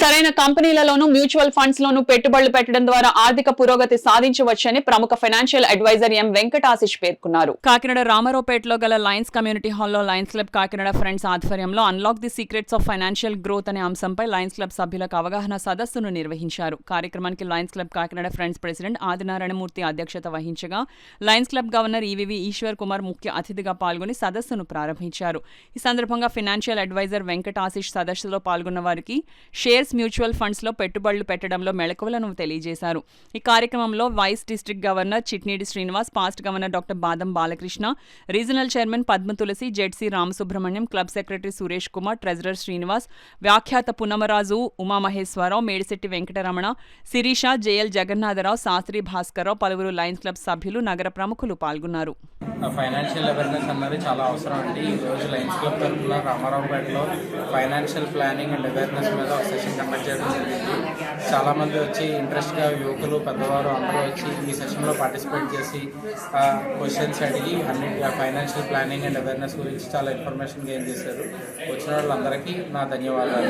సరైన కంపెనీలలోనూ mutual funds లోనూ పెట్టుబడులు పెట్టడం ద్వారా ఆర్థిక పురోగతి సాధించవచ్చని ప్రముఖ financial advisor M Venkata Ashish పేర్కొన్నారు. కాకినాడ రామారావుపేటలో గల లయన్స్ కమ్యూనిటీ హాల్లో లయన్స్ క్లబ్ కాకినాడ ఫ్రెండ్స్ ఆధ్వర్యంలో unlock the secrets of financial growth అనే అంశంపై లయన్స్ క్లబ్ సభ్యులకు అవగాహన సదస్సును నిర్వహించారు. కార్యక్రమానికి Lions Club Kakinada Friends president Adinarayanamurthy అధ్యక్షత వహించగా Lions Club governor EVV Eshwar Kumar ముఖ్య అతిథిగా పాల్గొని సదస్సును ప్రారంభించారు. ఈ సందర్భంగా ఫైనాన్షియల్ అడ్వైజర్ వెంకట ఆశిష్ సదస్సులో పాల్గొన్న వారికి షేర్స్ మ్యూచువల్ ఫండ్స్ లో పెట్టుబడులు పెట్టడంలో మెళకువలను తెలియజేశారు. ఈ కార్యక్రమంలో vice district governor Chitneedi Srinivas, past governor doctor Badam Balakrishna, regional chairman Padma Tulasi, ZC Ramasubrahmanyam, club secretary Suresh Kumar, treasurer Srinivas, వ్యాఖ్యాత పున్నమరాజు, ఉమామహేశ్వరరావు, మేడిశెట్టి వెంకటరమణ, శిరీష, జేఎల్ జగన్నాథరావు, శాస్త్రి భాస్కర్రావు, పలువురు లయన్స్ క్లబ్ సభ్యులు, నగర ప్రముఖులు పాల్గొన్నారు. ఫైనాన్షియల్ అవేర్నెస్ అన్నది చాలా అవసరం అండి. ఈరోజు లయన్స్ క్లబ్ తరఫున రామారావుపేటలో ఫైనాన్షియల్ ప్లానింగ్ అండ్ అవేర్నెస్ మీద ఒక సెషన్ కండక్ట్ చేయడం జరిగింది. చాలామంది వచ్చి ఇంట్రెస్ట్గా యువకులు, పెద్దవారు అందరూ వచ్చి ఈ సెషన్లో పార్టిసిపేట్ చేసి క్వశ్చన్స్ అడిగి అన్ని ఫైనాన్షియల్ ప్లానింగ్ అండ్ అవేర్నెస్ గురించి చాలా ఇన్ఫర్మేషన్ గెయిన్ చేశారు. వచ్చిన వాళ్ళందరికీ నా ధన్యవాదాలు.